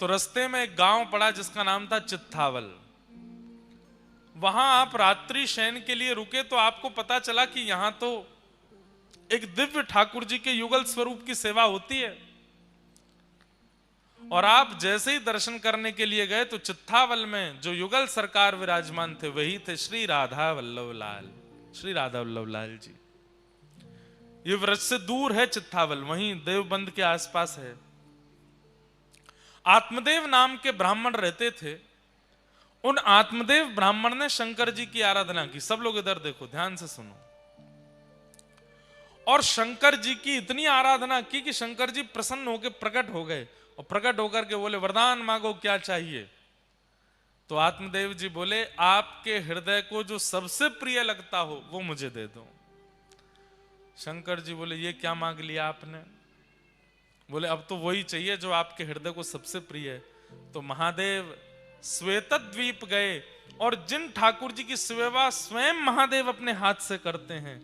तो रास्ते में एक गांव पड़ा जिसका नाम था चित्थावल। वहां आप रात्रि शयन के लिए रुके तो आपको पता चला कि यहां तो एक दिव्य ठाकुर जी के युगल स्वरूप की सेवा होती है। और आप जैसे ही दर्शन करने के लिए गए तो चित्थावल में जो युगल सरकार विराजमान थे वही थे श्री राधा वल्लभ लाल, श्री राधा वल्लभ लाल जी। ये व्रज से दूर है चित्थावल, वहीं देवबंद के आसपास है। आत्मदेव नाम के ब्राह्मण रहते थे। उन आत्मदेव ब्राह्मण ने शंकर जी की आराधना की। सब लोग इधर देखो, ध्यान से सुनो। और शंकर जी की इतनी आराधना की कि शंकर जी प्रसन्न होकर प्रकट हो गए और प्रकट होकर के बोले, वरदान मांगो, क्या चाहिए? तो आत्मदेव जी बोले, आपके हृदय को जो सबसे प्रिय लगता हो वो मुझे दे दो। शंकर जी बोले, ये क्या मांग लिया आपने? बोले, अब तो वही चाहिए जो आपके हृदय को सबसे प्रिय है। तो महादेव श्वेतद्वीप गए और जिन ठाकुर जी की सेवा स्वयं महादेव अपने हाथ से करते हैं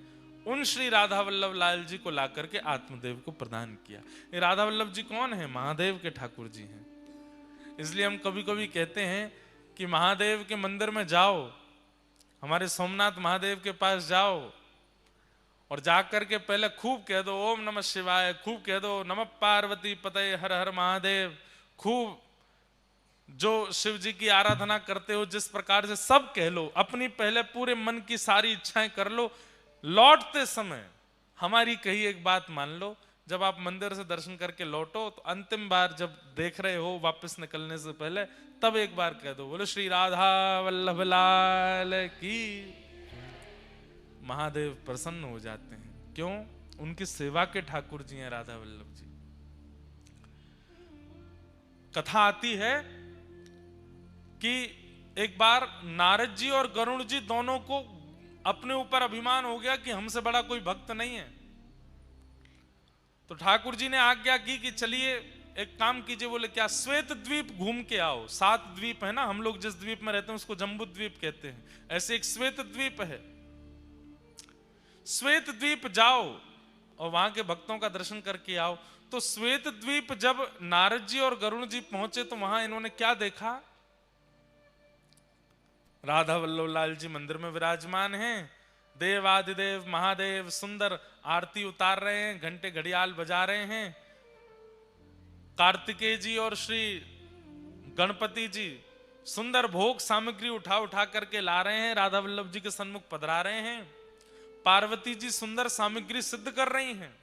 उन श्री राधा वल्लभ लाल जी को लाकर के आत्मदेव को प्रदान किया। ये राधा वल्लभ जी कौन है? महादेव के ठाकुर जी हैं। इसलिए हम कभी कभी कहते हैं कि महादेव के मंदिर में जाओ, हमारे सोमनाथ महादेव के पास जाओ और जाकर के पहले खूब कह दो ओम नमः शिवाय, खूब कह दो नमः पार्वती पतये हर हर महादेव, खूब जो शिव जी की आराधना करते हो जिस प्रकार से सब कह लो, अपनी पहले पूरे मन की सारी इच्छाएं कर लो। लौटते समय हमारी कही एक बात मान लो, जब आप मंदिर से दर्शन करके लौटो तो अंतिम बार जब देख रहे हो वापस निकलने से पहले, तब एक बार कह दो, बोलो श्री राधा वल्लभ लाल की। महादेव प्रसन्न हो जाते हैं। क्यों? उनकी सेवा के ठाकुर जी हैं राधा वल्लभ जी। कथा आती है कि एक बार नारद जी और गरुड़ जी दोनों को अपने ऊपर अभिमान हो गया कि हमसे बड़ा कोई भक्त नहीं है। तो ठाकुर जी ने आज्ञा की कि चलिए एक काम कीजिए। बोले, क्या? श्वेत द्वीप घूम के आओ। 7 द्वीप है ना, हम लोग जिस द्वीप में रहते हैं उसको जम्बू द्वीप कहते हैं, ऐसे एक श्वेत द्वीप है। श्वेत द्वीप जाओ और वहां के भक्तों का दर्शन करके आओ। तो श्वेत द्वीप जब नारद जी और गरुड़ जी पहुंचे तो वहां इन्होंने क्या देखा? राधा वल्लभ लाल जी मंदिर में विराजमान हैं। देवादिदेव महादेव सुंदर आरती उतार रहे हैं, घंटे घड़ियाल बजा रहे हैं। कार्तिकेय जी और श्री गणपति जी सुंदर भोग सामग्री उठा उठा करके ला रहे हैं, राधा वल्लभ जी के सन्मुख पधरा रहे हैं। पार्वती जी सुंदर सामग्री सिद्ध कर रही हैं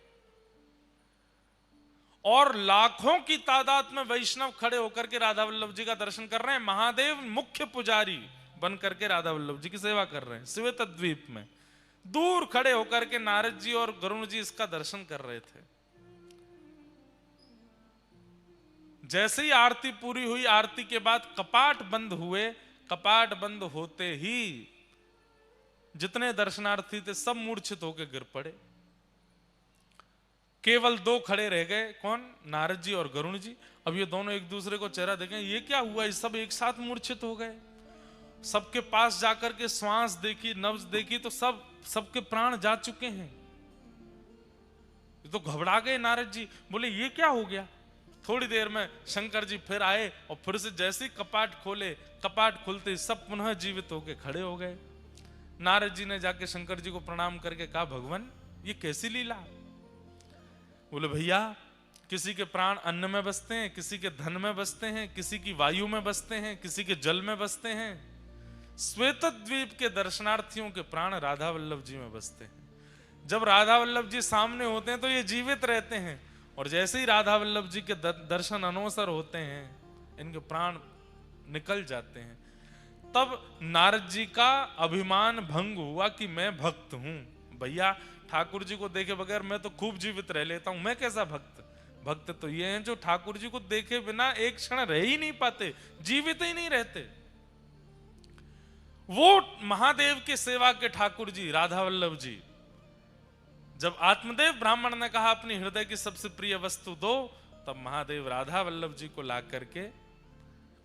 और लाखों की तादाद में वैष्णव खड़े होकर के राधा वल्लभ जी का दर्शन कर रहे हैं। महादेव मुख्य पुजारी बन करके राधा वल्लभ जी की सेवा कर रहे हैं श्वेत द्वीप में। दूर खड़े होकर के नारद जी और गरुड़ जी इसका दर्शन कर रहे थे। जैसे ही आरती पूरी हुई, आरती के बाद कपाट बंद हुए। कपाट बंद होते ही जितने दर्शनार्थी थे सब मूर्छित होकर गिर पड़े। केवल 2 खड़े रह गए। कौन? नारद जी और गरुड़ जी। अब ये दोनों एक दूसरे को चेहरा देखें, ये क्या हुआ? ये सब एक साथ मूर्छित हो गए। सबके पास जाकर के श्वास देखी, नब्ज देखी तो सबके प्राण जा चुके हैं। ये तो घबरा गए नारद जी। बोले, ये क्या हो गया? थोड़ी देर में शंकर जी फिर आए और फिर से जैसे ही कपाट खोले, कपाट खुलते ही सब पुनः जीवित होके खड़े हो गए। नारद जी ने जाके शंकर जी को प्रणाम करके कहा, भगवान ये कैसी लीला? बोले, भैया किसी के प्राण अन्न में बसते हैं, किसी के धन में बसते हैं, किसी की वायु में बसते हैं, किसी के जल में बसते हैं। श्वेत द्वीप के दर्शनार्थियों के प्राण राधा वल्लभ जी में बसते हैं। जब राधा वल्लभ जी सामने होते हैं तो ये जीवित रहते हैं और जैसे ही राधा वल्लभ जी के दर्शन अनवसर होते हैं इनके प्राण निकल जाते हैं। तब नारद जी का अभिमान भंग हुआ कि मैं भक्त हूं। भैया ठाकुर जी को देखे बगैर मैं तो खूब जीवित रह लेता हूं, मैं कैसा भक्त? भक्त तो ये हैं जो ठाकुर जी को देखे बिना एक क्षण रह ही नहीं पाते, जीवित ही नहीं रहते। वो महादेव के सेवा के ठाकुर जी राधा वल्लभ जी, जब आत्मदेव ब्राह्मण ने कहा अपनी हृदय की सबसे प्रिय वस्तु दो, तब महादेव राधा वल्लभ जी को ला करके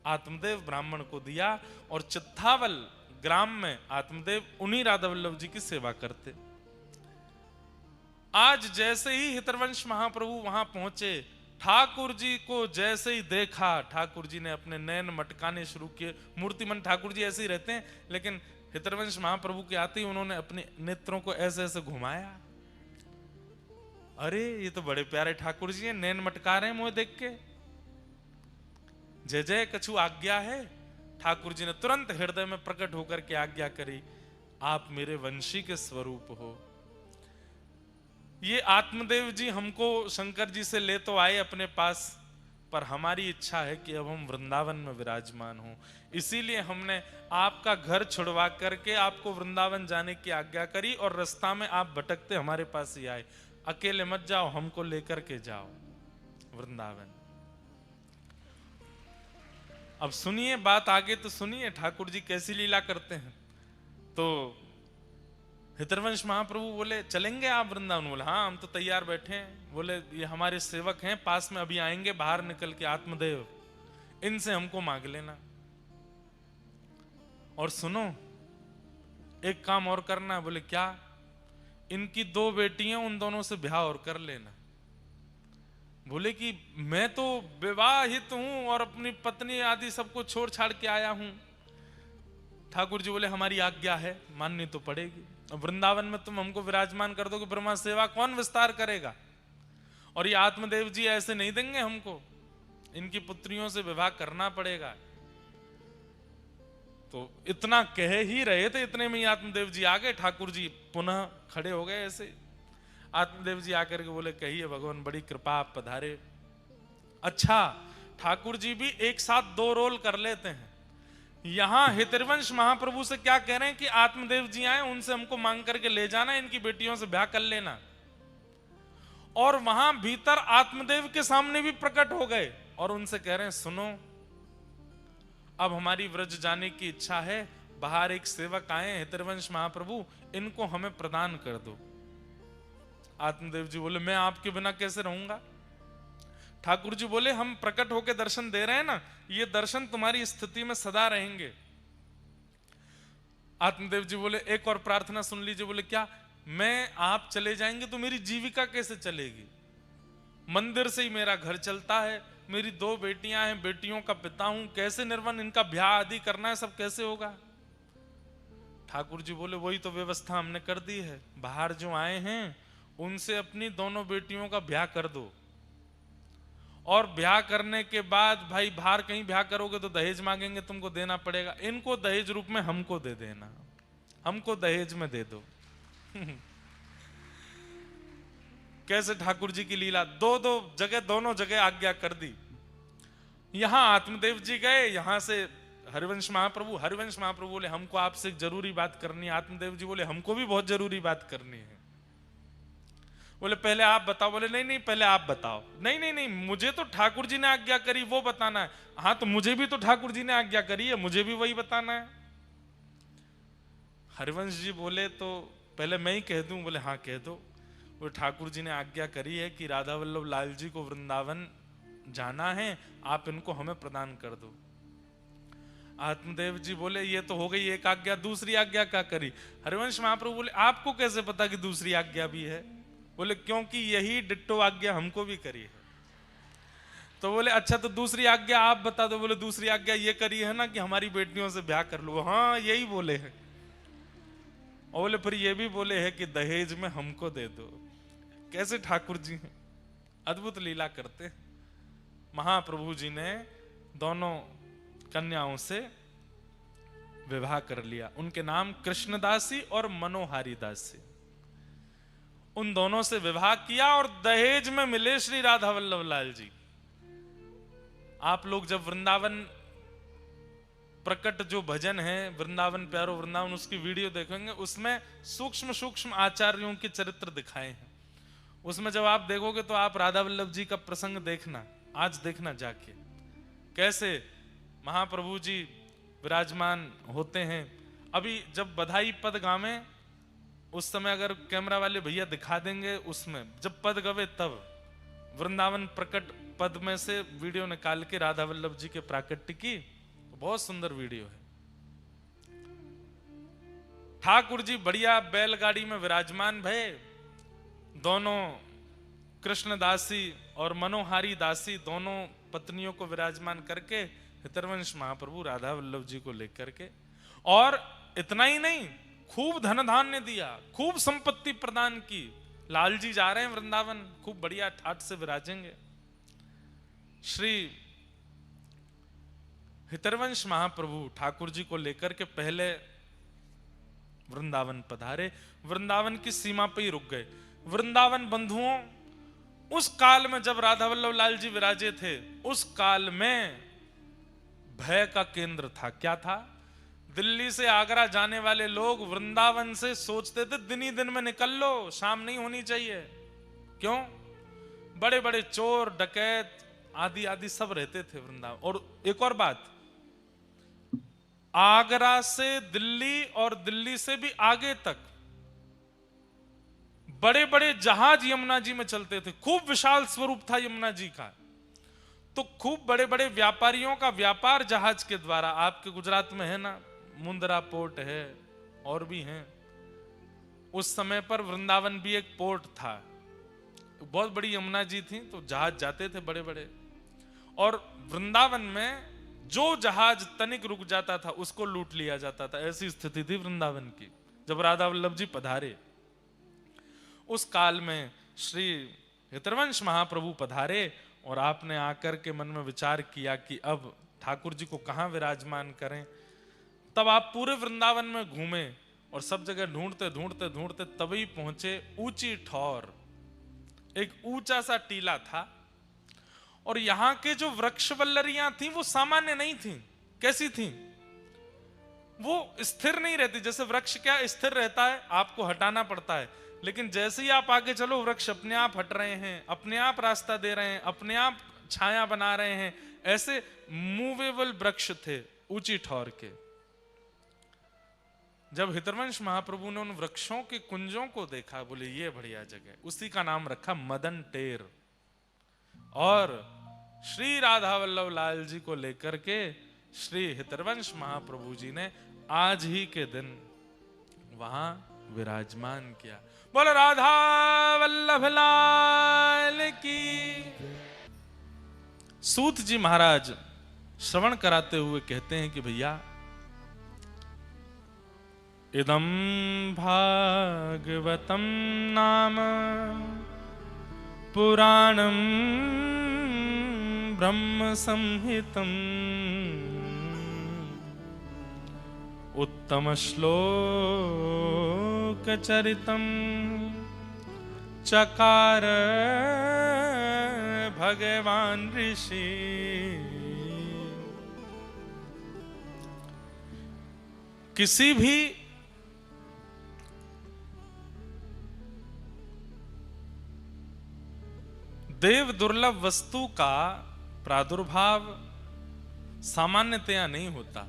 आत्मदेव ब्राह्मण को दिया और चित्थावल ग्राम में आत्मदेव उन्हीं राधा वल्लभ जी की सेवा करते। आज जैसे ही हितरवंश महाप्रभु वहां पहुंचे, ठाकुर जी को जैसे ही देखा, ठाकुर जी ने अपने नयन मटकाने शुरू किए। मूर्तिमन ठाकुर जी ऐसे ही रहते हैं, लेकिन हितरवंश महाप्रभु के आते ही उन्होंने अपने नेत्रों को ऐसे ऐसे घुमाया। अरे ये तो बड़े प्यारे ठाकुर जी हैं, नैन मटका रहे हैं मुझे देख के। जय जय कछु आज्ञा है। ठाकुर जी ने तुरंत हृदय में प्रकट होकर के आज्ञा करी, आप मेरे वंशी के स्वरूप हो। ये आत्मदेव जी हमको शंकर जी से ले तो आए अपने पास, पर हमारी इच्छा है कि अब हम वृंदावन में विराजमान हों। इसीलिए हमने आपका घर छुड़वा करके आपको वृंदावन जाने की आज्ञा करी, और रास्ता में आप भटकते हमारे पास ही आए। अकेले मत जाओ, हमको लेकर के जाओ वृंदावन। अब सुनिए बात आगे, तो सुनिए ठाकुर जी कैसी लीला करते हैं। तो हितरवंश महाप्रभु बोले चलेंगे आप वृंदावन? बोले हाँ हम तो तैयार बैठे हैं। बोले ये हमारे सेवक हैं पास में, अभी आएंगे बाहर निकल के आत्मदेव, इनसे हमको मांग लेना। और सुनो एक काम और करना है। बोले क्या? इनकी 2 बेटियां, उन दोनों से ब्याह और कर लेना। बोले कि मैं तो विवाहित हूं और अपनी पत्नी आदि सबको छोड़ छाड़ के आया हूं। ठाकुर जी बोले हमारी आज्ञा है, माननी तो पड़ेगी। वृंदावन में तुम हमको विराजमान कर दोगे, ब्रह्मा सेवा कौन विस्तार करेगा? और ये आत्मदेव जी ऐसे नहीं देंगे हमको, इनकी पुत्रियों से विवाह करना पड़ेगा। तो इतना कह ही रहे थे, इतने में ही आत्मदेव जी आ गए। ठाकुर जी पुनः खड़े हो गए ऐसे। आत्मदेव जी आकर के बोले कहिए भगवान, बड़ी कृपा आप पधारे। अच्छा, ठाकुर जी भी एक साथ 2 रोल कर लेते हैं। यहां हितरवंश महाप्रभु से क्या कह रहे हैं कि आत्मदेव जी आए, उनसे हमको मांग करके ले जाना, इनकी बेटियों से ब्याह कर लेना। और वहां भीतर आत्मदेव के सामने भी प्रकट हो गए और उनसे कह रहे हैं सुनो, अब हमारी व्रज जाने की इच्छा है, बाहर एक सेवक आए हितरवंश महाप्रभु, इनको हमें प्रदान कर दो। आत्मदेव जी बोले मैं आपके बिना कैसे रहूंगा? ठाकुर जी बोले हम प्रकट होकर दर्शन दे रहे हैं ना, ये दर्शन तुम्हारी स्थिति में सदा रहेंगे। आत्मदेव जी बोले एक और प्रार्थना सुन लीजिए। बोले क्या? मैं आप चले जाएंगे तो मेरी जीविका कैसे चलेगी? मंदिर से ही मेरा घर चलता है, मेरी 2 बेटियां हैं, बेटियों का पिता हूं, कैसे निर्वन, इनका ब्याह आदि करना है, सब कैसे होगा? ठाकुर जी बोले वही तो व्यवस्था हमने कर दी है, बाहर जो आए हैं उनसे अपनी दोनों बेटियों का ब्याह कर दो, और ब्याह करने के बाद भाई बाहर कहीं ब्याह करोगे तो दहेज मांगेंगे, तुमको देना पड़ेगा, इनको दहेज रूप में हमको दे देना, हमको दहेज में दे दो। कैसे ठाकुर जी की लीला, दोनों जगह आज्ञा कर दी। यहां आत्मदेव जी गए, यहां से हरिवंश महाप्रभु बोले हमको आपसे एक जरूरी बात करनी है। आत्मदेव जी बोले हमको भी बहुत जरूरी बात करनी है। बोले पहले आप बताओ। बोले नहीं पहले आप बताओ। नहीं मुझे तो ठाकुर जी ने आज्ञा करी वो बताना है। हाँ तो मुझे भी तो ठाकुर जी ने आज्ञा करी है, मुझे भी वही बताना है। हरिवंश जी बोले तो पहले मैं ही कह दूं? बोले हाँ कह दो। वो ठाकुर जी ने आज्ञा करी है कि राधा वल्लभ लाल जी को वृंदावन जाना है, आप इनको हमें प्रदान कर दो। आत्मदेव जी बोले ये तो हो गई एक आज्ञा, दूसरी आज्ञा क्या करी? हरिवंश महाप्रभु बोले आपको कैसे पता कि दूसरी आज्ञा भी है? बोले क्योंकि यही डिट्टो आज्ञा हमको भी करी है। तो बोले अच्छा तो दूसरी आज्ञा आप बता दो। बोले दूसरी आज्ञा ये करी है ना कि हमारी बेटियों से ब्याह कर लो। हाँ यही बोले हैं। और बोले फिर ये भी बोले हैं कि दहेज में हमको दे दो। कैसे ठाकुर जी हैं, अद्भुत लीला करते। महाप्रभु जी ने दोनों कन्याओं से विवाह कर लिया। उनके नाम कृष्णदासी और मनोहारी दासी, उन दोनों से विवाह किया और दहेज में मिले श्री राधा वल्लभ लाल जी। आप लोग जब वृंदावन प्रकट जो भजन है वृंदावन प्यारो वृंदावन, उसकी वीडियो देखेंगे, उसमें सूक्ष्म सूक्ष्म आचार्यों के चरित्र दिखाए हैं। उसमें जब आप देखोगे तो आप राधा वल्लभ जी का प्रसंग देखना, आज देखना जाके, कैसे महाप्रभु जी विराजमान होते हैं। अभी जब बधाई पद गावे उस समय अगर कैमरा वाले भैया दिखा देंगे, उसमें जब पद गवे तब वृंदावन प्रकट पद में से वीडियो निकाल के राधा वल्लभ जी के प्राकट्य की, बहुत सुंदर वीडियो है। ठाकुर जी बढ़िया बैलगाड़ी में विराजमान भये, दोनों कृष्ण दासी और मनोहारी दासी दोनों पत्नियों को विराजमान करके हितरवंश महाप्रभु राधा वल्लभ जी को लेकर के, और इतना ही नहीं, खूब धन धान्य दिया, खूब संपत्ति प्रदान की। लाल जी जा रहे हैं वृंदावन, खूब बढ़िया ठाट से विराजेंगे। श्री हितरवंश महाप्रभु ठाकुर जी को लेकर के पहले वृंदावन पधारे, वृंदावन की सीमा पे ही रुक गए। वृंदावन बंधुओं, उस काल में जब राधा वल्लभ लाल जी विराजे थे, उस काल में भय का केंद्र था। क्या था? दिल्ली से आगरा जाने वाले लोग वृंदावन से सोचते थे दिन ही दिन में निकल लो, शाम नहीं होनी चाहिए। क्यों? बड़े बड़े चोर डकैत आदि आदि सब रहते थे वृंदावन। और एक और बात, आगरा से दिल्ली और दिल्ली से भी आगे तक बड़े बड़े जहाज यमुना जी में चलते थे। खूब विशाल स्वरूप था यमुना जी का। तो खूब बड़े बड़े व्यापारियों का व्यापार जहाज के द्वारा, आपके गुजरात में है ना, मुंद्रा पोर्ट है और भी हैं। उस समय पर वृंदावन भी एक पोर्ट था, बहुत बड़ी यमुना जी थी, तो जहाज जाते थे बड़े बड़े। और वृंदावन में जो जहाज तनिक रुक जाता था उसको लूट लिया जाता था। ऐसी स्थिति थी वृंदावन की जब राधा वल्लभ जी पधारे। उस काल में श्री हितरवंश महाप्रभु पधारे और आपने आकर के मन में विचार किया कि अब ठाकुर जी को कहां विराजमान करें। तब आप पूरे वृंदावन में घूमे और सब जगह ढूंढते ढूंढते ढूंढते तभी पहुंचे ऊंची ठौर। एक ऊंचा सा टीला था और यहां के जो वृक्ष वल्लरियां थी वो सामान्य नहीं थी। कैसी थी? वो स्थिर नहीं रहती। जैसे वृक्ष क्या स्थिर रहता है, आपको हटाना पड़ता है, लेकिन जैसे ही आप आगे चलो वृक्ष अपने आप हट रहे हैं, अपने आप रास्ता दे रहे हैं, अपने आप छाया बना रहे हैं। ऐसे मूवेबल वृक्ष थे ऊंची ठौर के। जब हितरवंश महाप्रभु ने उन वृक्षों के कुंजों को देखा, बोले ये बढ़िया जगह, उसी का नाम रखा मदन टेर। और श्री राधा वल्लभ लाल जी को लेकर के श्री हितरवंश महाप्रभु जी ने आज ही के दिन वहां विराजमान किया। बोलो राधा वल्लभ लाल की। सूत जी महाराज श्रवण कराते हुए कहते हैं कि भैया, इदं भागवतं नाम पुराणं ब्रह्म संहितम् उत्तम श्लोक चरितम् चकार भगवान ऋषि। किसी भी देव दुर्लभ वस्तु का प्रादुर्भाव सामान्यतया नहीं होता,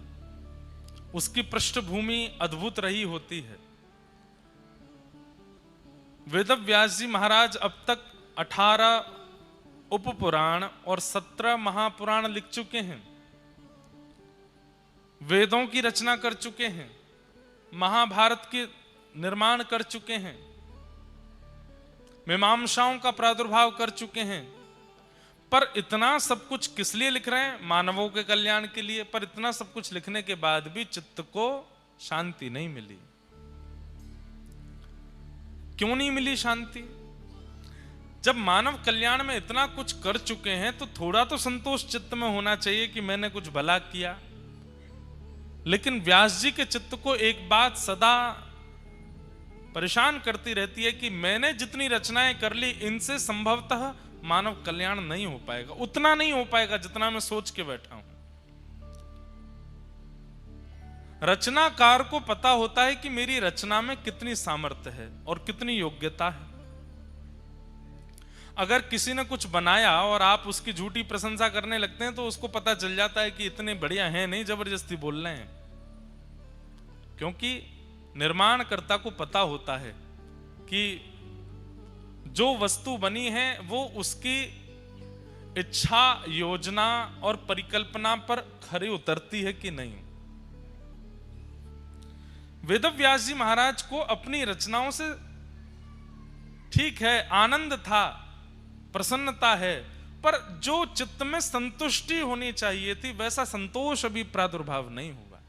उसकी पृष्ठभूमि अद्भुत रही होती है। वेदव्यास जी महाराज अब तक 18 उपपुराण और 17 महापुराण लिख चुके हैं, वेदों की रचना कर चुके हैं, महाभारत के निर्माण कर चुके हैं, मीमांसाओं का प्रादुर्भाव कर चुके हैं। पर इतना सब कुछ किस लिए लिख रहे हैं? मानवों के कल्याण के लिए। पर इतना सब कुछ लिखने के बाद भी चित्त को शांति नहीं मिली। क्यों नहीं मिली शांति? जब मानव कल्याण में इतना कुछ कर चुके हैं तो थोड़ा तो संतोष चित्त में होना चाहिए कि मैंने कुछ भला किया। लेकिन व्यास जी के चित्त को एक बात सदा परेशान करती रहती है कि मैंने जितनी रचनाएं कर ली, इनसे संभवतः मानव कल्याण नहीं हो पाएगा, उतना नहीं हो पाएगा जितना मैं सोच के बैठा हूं। रचनाकार को पता होता है कि मेरी रचना में कितनी सामर्थ्य है और कितनी योग्यता है। अगर किसी ने कुछ बनाया और आप उसकी झूठी प्रशंसा करने लगते हैं तो उसको पता चल जाता है कि इतने बढ़िया हैं नहीं, जबरदस्ती बोल रहे हैं। क्योंकि निर्माणकर्ता को पता होता है कि जो वस्तु बनी है वो उसकी इच्छा, योजना और परिकल्पना पर खरी उतरती है कि नहीं। वेदव्यास जी महाराज को अपनी रचनाओं से ठीक है आनंद था, प्रसन्नता है, पर जो चित्त में संतुष्टि होनी चाहिए थी वैसा संतोष अभी प्रादुर्भाव नहीं हुआ।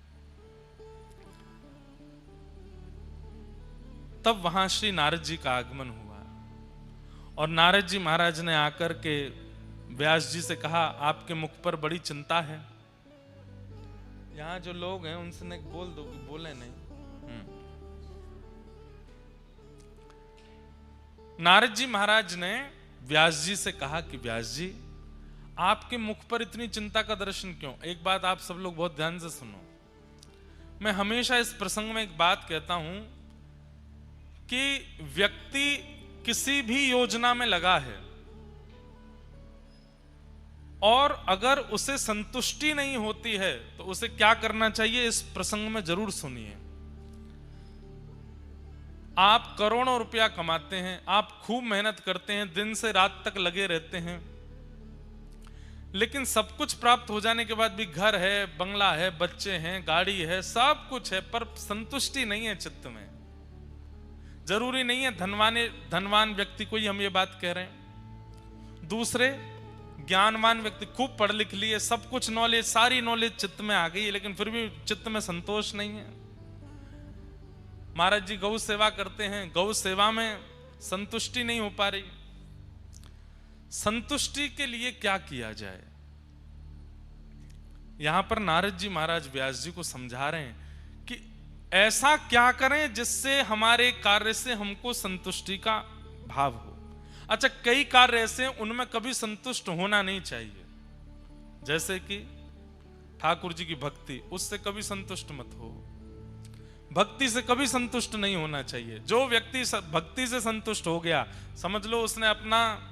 तब वहां श्री नारद जी का आगमन हुआ और नारद जी महाराज ने आकर के व्यास जी से कहा, आपके मुख पर बड़ी चिंता है। यहां जो लोग हैं उनसे ने बोल दो कि बोले नहीं। नारद जी महाराज ने व्यास जी से कहा कि व्यास जी, आपके मुख पर इतनी चिंता का दर्शन क्यों? एक बात आप सब लोग बहुत ध्यान से सुनो। मैं हमेशा इस प्रसंग में एक बात कहता हूं कि व्यक्ति किसी भी योजना में लगा है और अगर उसे संतुष्टि नहीं होती है तो उसे क्या करना चाहिए, इस प्रसंग में जरूर सुनिए। आप करोड़ों रुपया कमाते हैं, आप खूब मेहनत करते हैं, दिन से रात तक लगे रहते हैं, लेकिन सब कुछ प्राप्त हो जाने के बाद भी घर है, बंगला है, बच्चे हैं, गाड़ी है, सब कुछ है, पर संतुष्टि नहीं है चित्त में। जरूरी नहीं है धनवान व्यक्ति को ही हम ये बात कह रहे हैं। दूसरे ज्ञानवान व्यक्ति खूब पढ़ लिख लिए, सब कुछ नॉलेज, सारी नॉलेज चित्त में आ गई है, लेकिन फिर भी चित्त में संतोष नहीं है। महाराज जी गौ सेवा करते हैं, गौ सेवा में संतुष्टि नहीं हो पा रही। संतुष्टि के लिए क्या किया जाए? यहां पर नारद जी महाराज व्यास जी को समझा रहे हैं कि ऐसा क्या करें जिससे हमारे कार्य से हमको संतुष्टि का भाव हो। अच्छा, कई कार्य ऐसे हैं उनमें कभी संतुष्ट होना नहीं चाहिए, जैसे कि ठाकुर जी की भक्ति, उससे कभी संतुष्ट मत हो। भक्ति से कभी संतुष्ट नहीं होना चाहिए। जो व्यक्ति भक्ति से संतुष्ट हो गया, समझ लो उसने अपना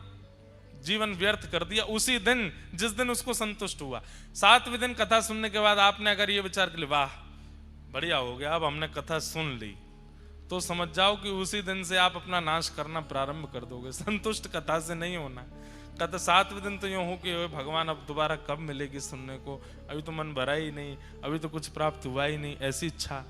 जीवन व्यर्थ कर दिया उसी दिन जिस दिन उसको संतुष्ट हुआ। 7वें दिन कथा सुनने के बाद आपने अगर ये विचार कर लिया, वाह बढ़िया हो गया, अब हमने कथा सुन ली, तो समझ जाओ कि उसी दिन से आप अपना नाश करना प्रारंभ कर दोगे। संतुष्ट कथा से नहीं होना। कथा 7वें दिन तो यूं हो कि भगवान अब दोबारा कब मिलेगी सुनने को, अभी तो मन भरा ही नहीं, अभी तो कुछ प्राप्त हुआ ही नहीं, ऐसी इच्छा।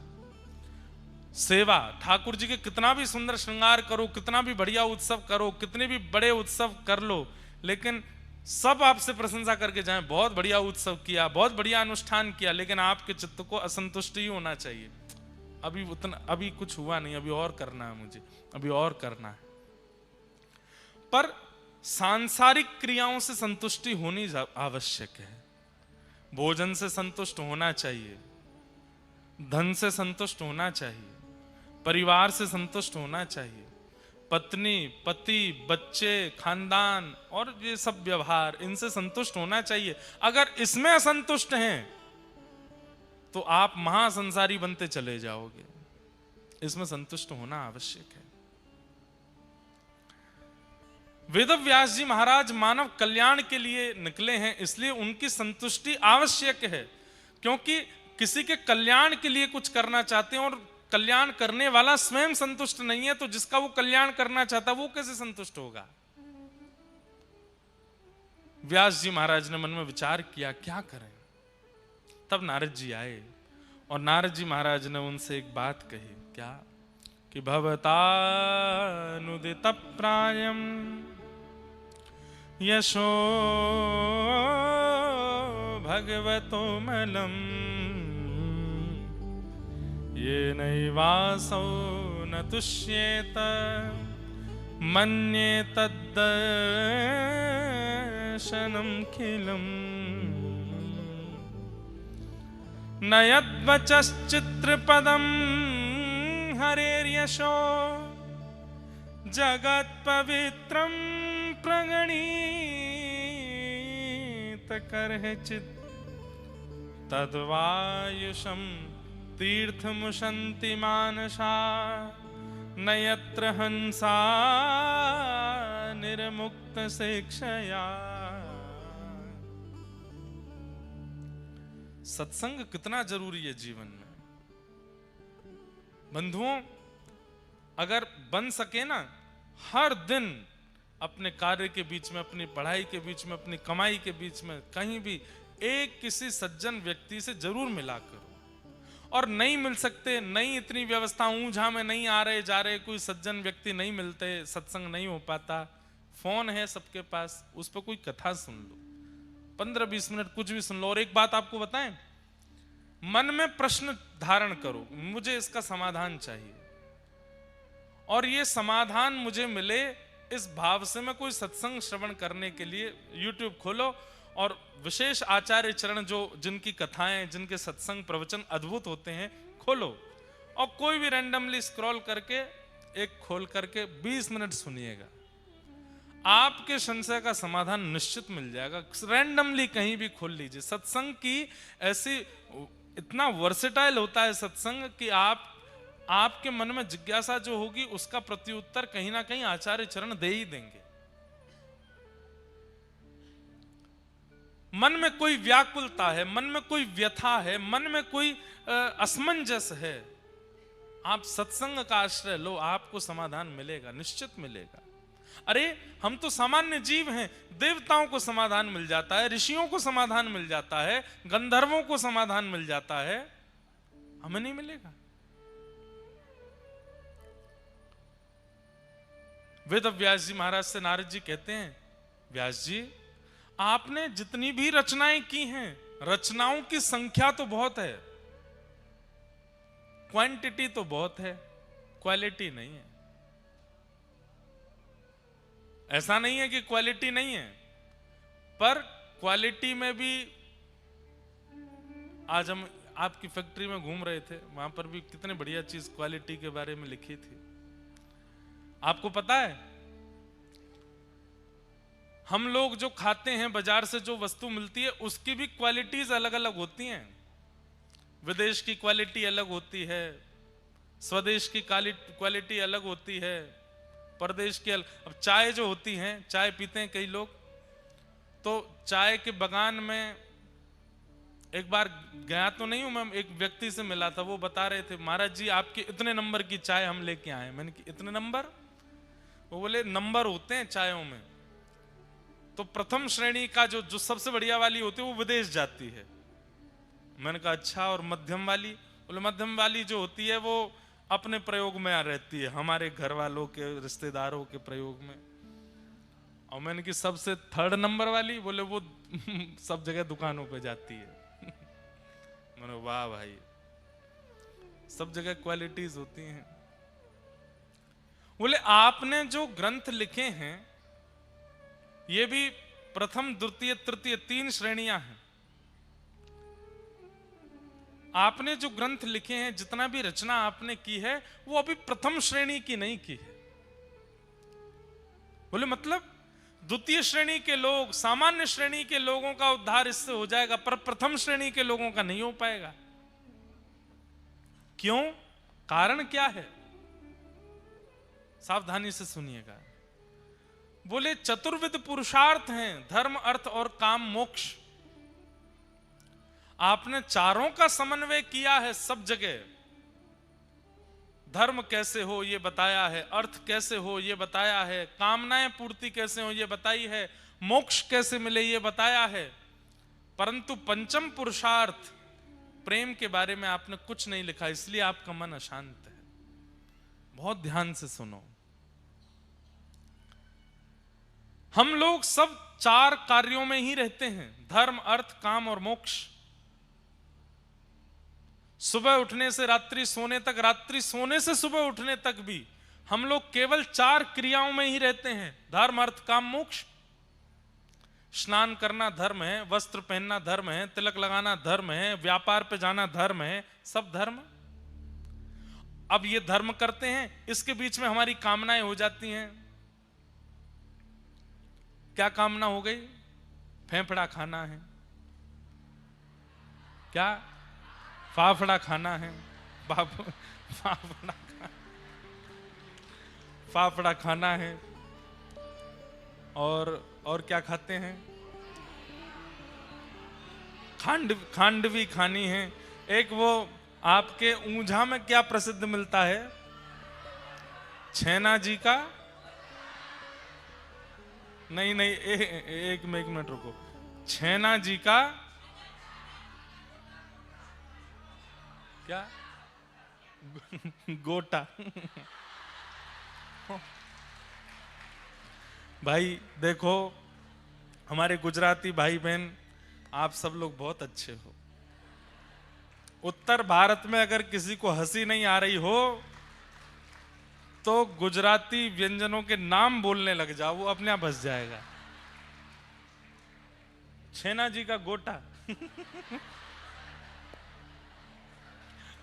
सेवा, ठाकुर जी के कितना भी सुंदर श्रृंगार करो, कितना भी बढ़िया उत्सव करो, कितने भी बड़े उत्सव कर लो, लेकिन सब आपसे प्रशंसा करके जाएं, बहुत बढ़िया उत्सव किया, बहुत बढ़िया अनुष्ठान किया, लेकिन आपके चित्त को असंतुष्टि ही होना चाहिए। अभी कुछ हुआ नहीं, अभी और करना है मुझे, अभी और करना है। पर सांसारिक क्रियाओं से संतुष्टि होनी आवश्यक है। भोजन से संतुष्ट होना चाहिए, धन से संतुष्ट होना चाहिए, परिवार से संतुष्ट होना चाहिए, पत्नी, पति, बच्चे, खानदान और ये सब व्यवहार, इनसे संतुष्ट होना चाहिए। अगर इसमें असंतुष्ट हैं तो आप महासंसारी बनते चले जाओगे। इसमें संतुष्ट होना आवश्यक है। वेदव्यास जी महाराज मानव कल्याण के लिए निकले हैं, इसलिए उनकी संतुष्टि आवश्यक है, क्योंकि किसी के कल्याण के लिए कुछ करना चाहते हैं और कल्याण करने वाला स्वयं संतुष्ट नहीं है, तो जिसका वो कल्याण करना चाहता वो कैसे संतुष्ट होगा? व्यास जी महाराज ने मन में विचार किया, क्या करें? तब नारद जी आए और नारद जी महाराज ने उनसे एक बात कही। क्या? कि भवतानुदित प्रायम यशो भगवतो मलम ये नैवासौ न तुष्येत मन्ये तद्दर्शनं खिलम् न यद्वचश्चित्रपदं हरेर्यशो जगत्पवित्रं प्रणीत करहिचित् तद्वायुषं तीर्थमुशन्ति मानसा न यत्र हंसा निर्मुक्त शिक्षया। सत्संग कितना जरूरी है जीवन में बंधुओं। अगर बन सके ना, हर दिन अपने कार्य के बीच में, अपनी पढ़ाई के बीच में, अपनी कमाई के बीच में कहीं भी एक किसी सज्जन व्यक्ति से जरूर मिला करो। और नहीं मिल सकते, नहीं इतनी व्यवस्था ऊंझा में नहीं आ रहे जा रहे, कोई सज्जन व्यक्ति नहीं मिलते, सत्संग नहीं हो पाता, फोन है सबके पास, उस पर कोई कथा सुन लो, 15-20 मिनट कुछ भी सुन लो। और एक बात आपको बताएं, मन में प्रश्न धारण करो, मुझे इसका समाधान चाहिए, और ये समाधान मुझे मिले इस भाव से मैं कोई सत्संग श्रवण करने के लिए YouTube खोलो, और विशेष आचार्य चरण जो जिनकी कथाएं, जिनके सत्संग प्रवचन अद्भुत होते हैं, खोलो और कोई भी रैंडमली स्क्रॉल करके एक खोल करके 20 मिनट सुनिएगा, आपके संशय का समाधान निश्चित मिल जाएगा। रैंडमली कहीं भी खोल लीजिए। सत्संग की ऐसी, इतना वर्सेटाइल होता है सत्संग कि आपके मन में जिज्ञासा जो होगी उसका प्रत्युत्तर कहीं ना कहीं आचार्य चरण दे ही देंगे। मन में कोई व्याकुलता है, मन में कोई व्यथा है, मन में कोई असमंजस है, आप सत्संग का आश्रय लो, आपको समाधान मिलेगा, निश्चित मिलेगा। अरे हम तो सामान्य जीव हैं, देवताओं को समाधान मिल जाता है, ऋषियों को समाधान मिल जाता है, गंधर्वों को समाधान मिल जाता है, हमें नहीं मिलेगा? वेद व्यास जी महाराज से नारद जी कहते हैं, व्यास जी आपने जितनी भी रचनाएं की हैं, रचनाओं की संख्या तो बहुत है, क्वांटिटी तो बहुत है, क्वालिटी नहीं है। ऐसा नहीं है कि क्वालिटी नहीं है, पर क्वालिटी में भी, आज हम आपकी फैक्ट्री में घूम रहे थे, वहां पर भी कितने बढ़िया चीज क्वालिटी के बारे में लिखी थी। आपको पता है, हम लोग जो खाते हैं, बाजार से जो वस्तु मिलती है, उसकी भी क्वालिटीज अलग अलग होती हैं। विदेश की क्वालिटी अलग होती है, स्वदेश की क्वालिटी अलग होती है, परदेश की अब चाय जो होती है, चाय पीते हैं कई लोग, तो चाय के बगान में एक बार गया तो नहीं हूं मैं, एक व्यक्ति से मिला था, वो बता रहे थे, महाराज जी आपके इतने नंबर की चाय हम लेके आए। मैंने कि इतने नंबर? वो बोले नंबर होते हैं चायों में, तो प्रथम श्रेणी का जो सबसे बढ़िया वाली होती है वो विदेश जाती है। मैंने कहा अच्छा, और मध्यम वाली? बोले मध्यम वाली जो होती है वो अपने प्रयोग में आ रहती है, हमारे घर वालों के, रिश्तेदारों के प्रयोग में। और मैंने कि सबसे थर्ड नंबर वाली? बोले वो सब जगह दुकानों पे जाती है। मैंने वाह भाई, सब जगह क्वालिटीज होती हैं। बोले आपने जो ग्रंथ लिखे हैं ये भी प्रथम, द्वितीय, तृतीय, 3 श्रेणियां हैं। आपने जो ग्रंथ लिखे हैं, जितना भी रचना आपने की है, वो अभी प्रथम श्रेणी की नहीं की है। बोले मतलब द्वितीय श्रेणी के लोग, सामान्य श्रेणी के लोगों का उद्धार इससे हो जाएगा, पर प्रथम श्रेणी के लोगों का नहीं हो पाएगा। क्यों? कारण क्या है? सावधानी से सुनिएगा। बोले चतुर्विध पुरुषार्थ हैं, धर्म, अर्थ और काम, मोक्ष। आपने चारों का समन्वय किया है सब जगह। धर्म कैसे हो ये बताया है, अर्थ कैसे हो ये बताया है, कामनाएं पूर्ति कैसे हो ये बताई है, मोक्ष कैसे मिले ये बताया है, परंतु पंचम पुरुषार्थ प्रेम के बारे में आपने कुछ नहीं लिखा, इसलिए आपका मन अशांत है। बहुत ध्यान से सुनो। हम लोग सब 4 कार्यों में ही रहते हैं, धर्म, अर्थ, काम और मोक्ष। सुबह उठने से रात्रि सोने तक, रात्रि सोने से सुबह उठने तक भी हम लोग केवल 4 क्रियाओं में ही रहते हैं, धर्म, अर्थ, काम, मोक्ष। स्नान करना धर्म है, वस्त्र पहनना धर्म है, तिलक लगाना धर्म है, व्यापार पे जाना धर्म है, सब धर्म। अब ये धर्म करते हैं, इसके बीच में हमारी कामनाएं हो जाती हैं। क्या कामना हो गई? फेफड़ा खाना है, क्या फाफड़ा खाना है, फाफड़ा खाना है, और क्या खाते हैं? खांडवी खानी है। एक वो आपके ऊंझा में क्या प्रसिद्ध मिलता है? छैना जी का, नहीं नहीं, एक मिनट रुको, छैना जी का क्या? गोटा। भाई देखो, हमारे गुजराती भाई बहन, आप सब लोग बहुत अच्छे हो। उत्तर भारत में अगर किसी को हंसी नहीं आ रही हो तो गुजराती व्यंजनों के नाम बोलने लग जाओ, वो अपने आप हंस जाएगा। छेना जी का गोटा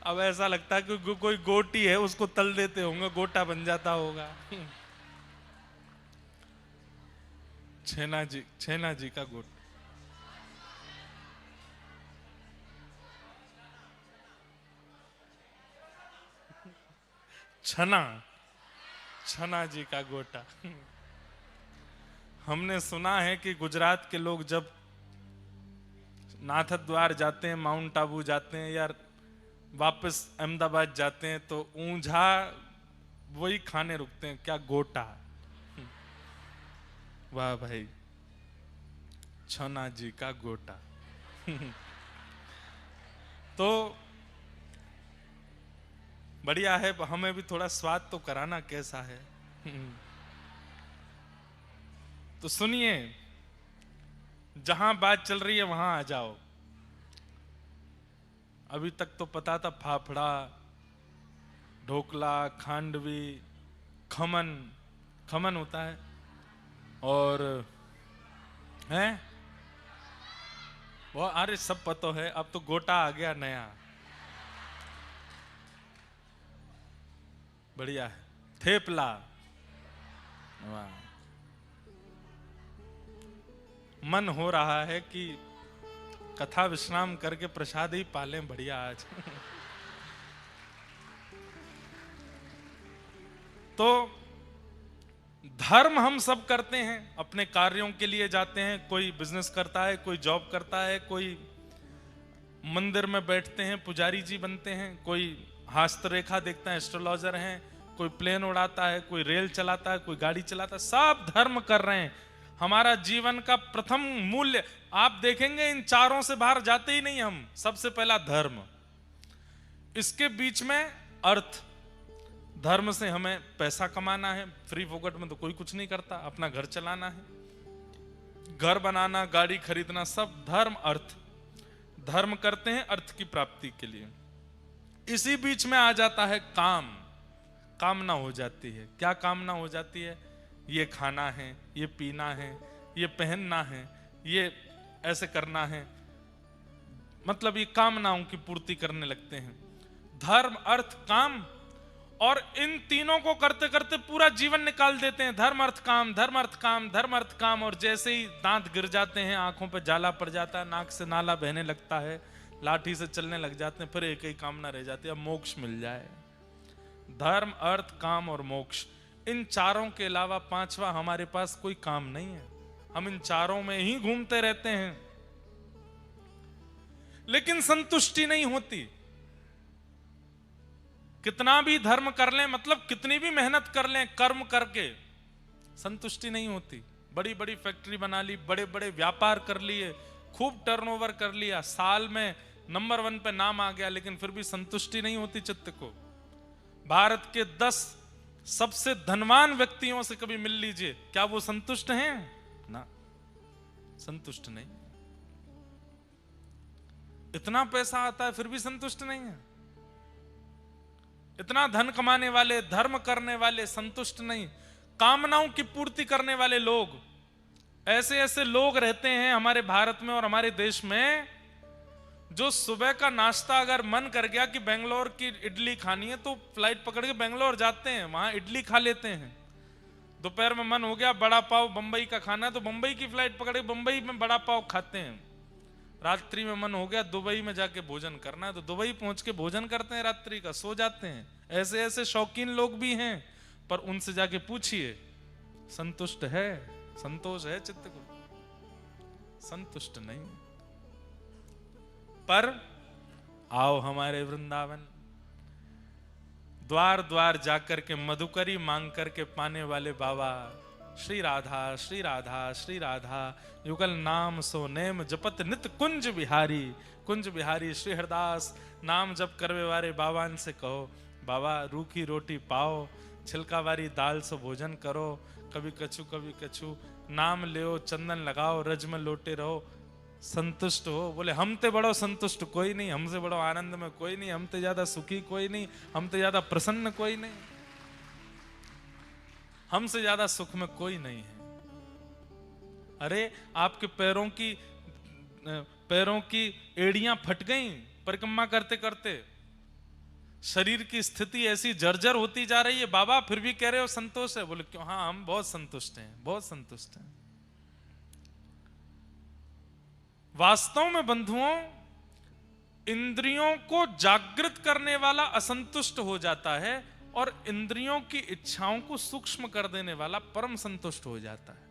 अब ऐसा लगता है कि कोई गोटी है उसको तल देते होंगे, गोटा बन जाता होगा। छेना जी का गोटा। छना छना जी का गोटा। हमने सुना है कि गुजरात के लोग जब नाथ द्वार जाते हैं, माउंट आबू जाते हैं या वापस अहमदाबाद जाते हैं तो ऊंझा वही खाने रुकते हैं, क्या गोटा। वाह भाई, छना जी का गोटा। तो बढ़िया है, हमें भी थोड़ा स्वाद तो कराना कैसा है। तो सुनिए, जहां बात चल रही है वहां आ जाओ। अभी तक तो पता था फाफड़ा, ढोकला, खांडवी, खमन, खमन होता है, और है वो, अरे सब पता है। अब तो गोटा आ गया नया, बढ़िया है। थेपला, वाह, मन हो रहा है कि कथा विश्राम करके प्रसाद ही पालें, बढ़िया आज। तो धर्म हम सब करते हैं, अपने कार्यों के लिए जाते हैं। कोई बिजनेस करता है, कोई जॉब करता है, कोई मंदिर में बैठते हैं, पुजारी जी बनते हैं, कोई हस्तरेखा देखता है, एस्ट्रोलॉजर हैं, कोई प्लेन उड़ाता है, कोई रेल चलाता है, कोई गाड़ी चलाता है। सब धर्म कर रहे हैं। हमारा जीवन का प्रथम मूल्य, आप देखेंगे इन चारों से बाहर जाते ही नहीं हम। सबसे पहला धर्म, इसके बीच में अर्थ। धर्म से हमें पैसा कमाना है, फ्री फोकट में तो कोई कुछ नहीं करता। अपना घर चलाना है, घर बनाना, गाड़ी खरीदना, सब धर्म अर्थ। धर्म करते हैं अर्थ की प्राप्ति के लिए। इसी बीच में आ जाता है काम। कामना हो जाती है। क्या कामना हो जाती है? ये खाना है, ये पीना है, ये पहनना है, ये ऐसे करना है, मतलब ये कामनाओं की पूर्ति करने लगते हैं। धर्म अर्थ काम, और इन तीनों को करते करते पूरा जीवन निकाल देते हैं। धर्म अर्थ काम, धर्म अर्थ काम, धर्म अर्थ काम, और जैसे ही दांत गिर जाते हैं, आंखों पे जाला पड़ जाता है, नाक से नाला बहने लगता है, लाठी से चलने लग जाते हैं, फिर एक ही कामना रह जाती है, अब मोक्ष मिल जाए। धर्म अर्थ काम और मोक्ष, इन चारों के अलावा पांचवा हमारे पास कोई काम नहीं है। हम इन चारों में ही घूमते रहते हैं, लेकिन संतुष्टि नहीं होती। कितना भी धर्म कर लें, मतलब कितनी भी मेहनत कर लें कर्म करके, संतुष्टि नहीं होती। बड़ी बड़ी फैक्ट्री बना ली, बड़े बड़े व्यापार कर लिए, खूब टर्नओवर कर लिया, साल में नंबर 1 पे नाम आ गया, लेकिन फिर भी संतुष्टि नहीं होती चित्त को। भारत के 10 सबसे धनवान व्यक्तियों से कभी मिल लीजिए, क्या वो संतुष्ट हैं? ना, संतुष्ट नहीं। इतना पैसा आता है फिर भी संतुष्ट नहीं है। इतना धन कमाने वाले, धर्म करने वाले, संतुष्ट नहीं। कामनाओं की पूर्ति करने वाले लोग, ऐसे ऐसे लोग रहते हैं हमारे भारत में और हमारे देश में, जो सुबह का नाश्ता अगर मन कर गया कि बेंगलोर की इडली खानी है तो फ्लाइट पकड़ के बेंगलोर जाते हैं, वहां इडली खा लेते हैं। दोपहर में मन हो गया बड़ा पाव बंबई का खाना है तो बंबई की फ्लाइट पकड़ के बंबई में बड़ा पाव खाते हैं। रात्रि में मन हो गया दुबई में जाके भोजन करना है तो दुबई पहुंच के भोजन करते हैं, रात्रि का सो जाते हैं। ऐसे ऐसे शौकीन लोग भी हैं, पर उनसे जाके पूछिए संतुष्ट है? संतोष है चित्त को? संतुष्ट नहीं। पर आओ हमारे वृंदावन, द्वार द्वार जाकर के मधुकरी मांग करके पाने वाले बाबा श्री राधा श्री राधा श्री राधा, युगल नाम सो नेम जपत नित कुंज बिहारी। कुंज बिहारी श्री हरदास नाम जप करवे वाले बाबा से कहो, बाबा रूखी रोटी पाओ, छिलका वाली दाल से भोजन करो, कभी कछु नाम ले चंदन लगाओ रज में लोटे रहो संतुष्ट हो। बोले हम ते बड़ो संतुष्ट कोई नहीं, हमसे बड़ो आनंद में कोई नहीं, हम ते ज्यादा सुखी कोई नहीं, हम ते ज्यादा प्रसन्न कोई नहीं, हमसे ज्यादा सुख में कोई नहीं है। अरे आपके पैरों की एड़ियां फट गई परिक्रमा करते करते, शरीर की स्थिति ऐसी जर्जर होती जा रही है बाबा, फिर भी कह रहे हो संतोष है। बोले क्यों? हाँ हम बहुत संतुष्ट हैं, बहुत संतुष्ट हैं। वास्तव में बंधुओं, इंद्रियों को जागृत करने वाला असंतुष्ट हो जाता है और इंद्रियों की इच्छाओं को सूक्ष्म कर देने वाला परम संतुष्ट हो जाता है,